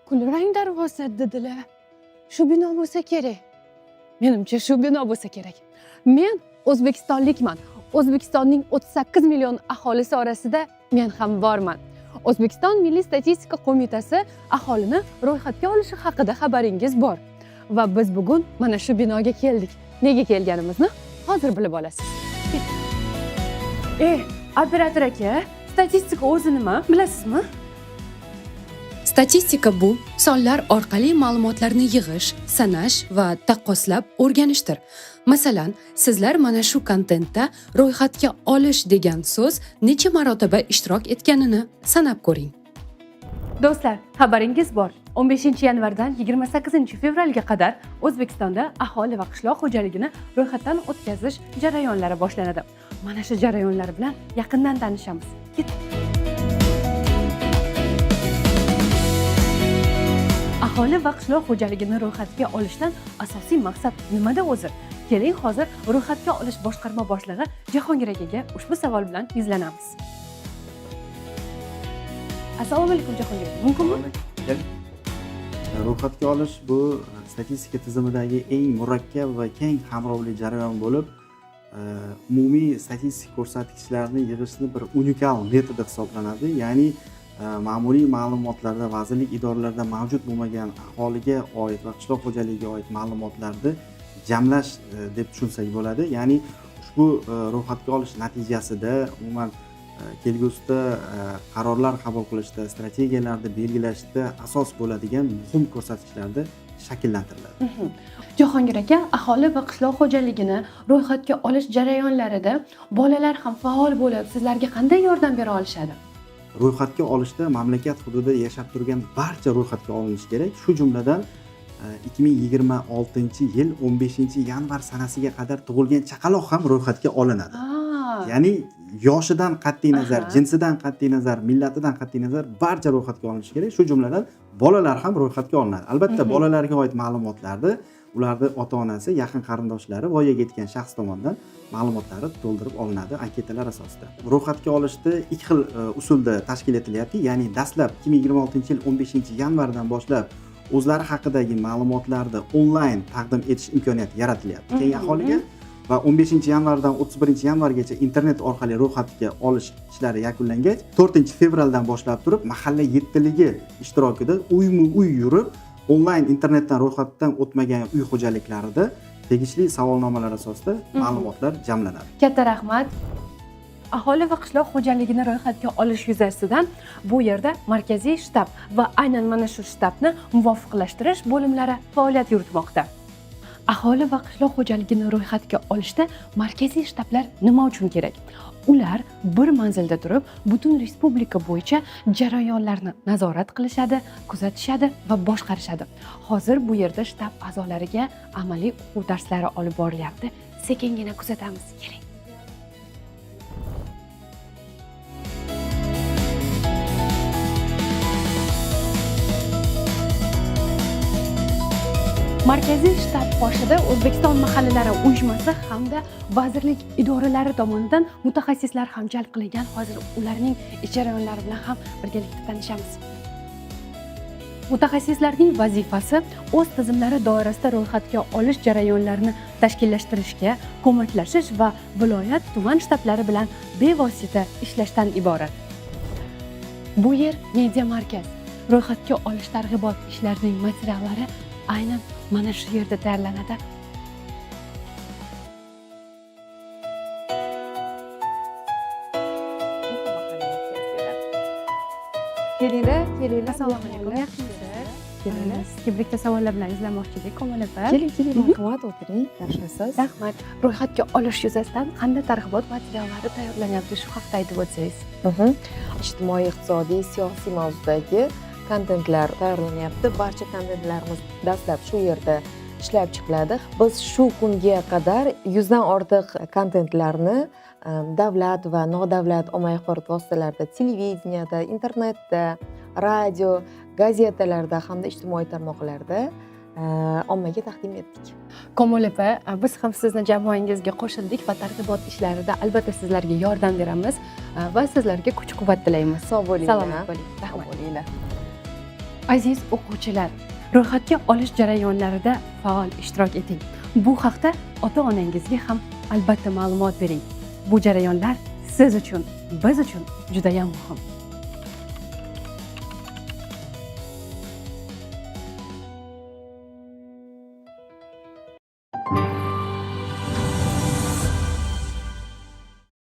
kulrang darvoza dedilar. Shu bino bo'lsa kerak. Menimcha shu bino bo'lsa kerak. Men O'zbekistonlikman. O'zbekistonning 38 million aholisi orasida men ham borman. O'zbekiston Milliy statistika qo'mitasi aholini ro'yxatga olishi haqida xabaringiz bor. Va biz bugun mana shu binoga keldik. Nega kelganimizni hozir bilib olasiz. Operator aka, statistika o'zi nima, bilasizmi? Statistika bu sonlar orqali ma'lumotlarni yig'ish, sanash va taqqoslab o'rganishdir. Masalan, sizlar mana shu kontentda ro'yxatga olish degan so'z necha marotaba ishtirok etganini sanab ko'ring. Do'stlar, xabaringiz bor. 15-yanvardan 28-fevralga qadar O'zbekistonda aholi va qishloq xo'jaligini ro'yxatdan o'tkazish jarayonlari boshlanadi. Mana shu jarayonlar bilan yaqindan tanishamiz. Aholi va qishloq xo'jaligini ro'yxatga olishdan asosiy maqsad nimada o'zi? Keling, hozir ro'yxatga olish boshqarma boshlig'i Jahongir akaga ushbu savol bilan yuzlanamiz. Assalomu alaykum Jahongir. Mumkinmi? Ro'yxatga olish bu statistika tizimidagi eng murakkab va keng qamrovli jarayon bo'lib, umumiy statistik ko'rsatkichlarni yig'ishni bir unikal metodi hisoblanadi. Ya'ni ma'muriy ma'lumotlarda, vazirlik idoralarida mavjud bo'lmagan aholiga oid va qishloq xo'jaligiga oid ma'lumotlarni jamlash deb tushunsak bo'ladi. Ya'ni ushbu ro'yxatga olish natijasida umuman kelgusida qarorlar qabul qilishda, strategiyalarni belgilashda asos bo'ladigan muhim ko'rsatkichlarda shakllantiriladi. Jahongir aka, aholi va qishloq xo'jaligini ro'yxatga olish jarayonlarida bolalar ham faol bo'lib, sizlarga qanday yordam bera olishadi? Ro'yxatga olishda mamlakat hududida yashab turgan barcha ro'yxatga olinishi kerak. Shu jumladan 2026-yil 15-yanvar sanasiga qadar tug'ilgan chaqaloq ham ro'yxatga olinadi. Ya'ni yoshidan qat'iy nazar, jinsidan qat'iy nazar, millatidan qat'iy nazar barcha ro'yxatga olinishi kerak. Shu jumladan bolalar ham ro'yxatga olinadi. Albatta, bolalarga oid ma'lumotlarni ularning ota-onasi, yaqin qarindoshlari, voyaga yetgan shaxs tomonidan ma'lumotlari to'ldirib olinadi anketalar asosida. Ro'yxatga olishda ikki xil usulda tashkil etilyapti. Ya'ni dastlab 2026-yil 15-yanvardan boshlab o'zlari haqidagi ma'lumotlarni onlayn taqdim etish imkoniyati yaratilyapti keng aholiga va 15-yanvardan 31-yanvargacha internet orqali ro'yxatga olish ishlari yakunlangach, 4-fevraldan boshlab turib mahalla yettiligi ishtirokida uyma-uy yurib, onlayn internetdan ro'yxatdan o'tmagan uy xo'jaliklarida tegishli savolnomalar asosida ma'lumotlar jamlanadi. Katta rahmat. Aholi va qishloq xo'jaligini ro'yxatga olish yuzasidan bu yerda markaziy shtab va aynan mana shu shtabni muvofiqlashtirish bo'limlari faoliyat yuritmoqda. Aholi va qishloq xo'jaligini ro'yxatga olishda markaziy shtablar nima uchun kerak? Ular bir manzilda turib, butun respublika bo'yicha jarayonlarni nazorat qilishadi, kuzatishadi va boshqarishadi. Hozir bu yerda shtab a'zolariga amaliy o'quv darslari olib borilyapti. Sekingina kuzatamiz. Keling. Markaziy shtab qoshida O'zbekiston mahallalari uyushmasi hamda vazirlik idoralari tomonidan mutaxassislar ham jalb qilingan. Hozir ularning ish jarayonlari bilan ham birgalikda tanishamiz. Mutaxassislarning vazifasi o'z tizimlari doirasida ro'yxatga olish jarayonlarini tashkillashtirishga ko'maklashish va viloyat tuman shtablari bilan bevosita ishlashdan iborat. Bu yer media markaz. Ro'yxatga olish targ'ibot ishlarining materiallari aynan mana shu yerda tayyorlanadi. Kelinglar. Assalomu alaykum. Yaxshimisiz? Kelinglar. Bitta savollar bilan izlamoqchi edik, Komil opa. Keling, marhamat, o'tiring. Yaxshimisiz? Rahmat. Ro'yxatga olish yuzasidan qanday targ'ibot materiallari tayyorlanyapti, shu haqida aytib o'tsangiz. Ijtimoiy, iqtisodiy, siyosiy mavzudagi kontentlar tayyorlanyapti. Barcha kontentlarimiz dastlab shu yerda ishlab chiqiladi. Biz shu kunga qadar 100 dan ortiq kontentlarni davlat va nodavlat ommaviy axborot vositalarida, televideniyada, internetda, radio, gazetalarda hamda ijtimoiy tarmoqlarda ommaga taqdim etdik. Komil opa, biz ham sizni jamoangizga qo'shildik va targ'ibot ishlarida albatta sizlarga yordam beramiz va sizlarga kuch-quvvat tilaymiz. Sog' bo'linglar. Salomat bo'ling. Rahmat. Aziz o'quvchilar, ro'yxatga olish jarayonlarida faol ishtirok eting. Bu haqda ota-onangizga ham albatta ma'lumot bering. Bu jarayonlar siz uchun, biz uchun juda ham muhim.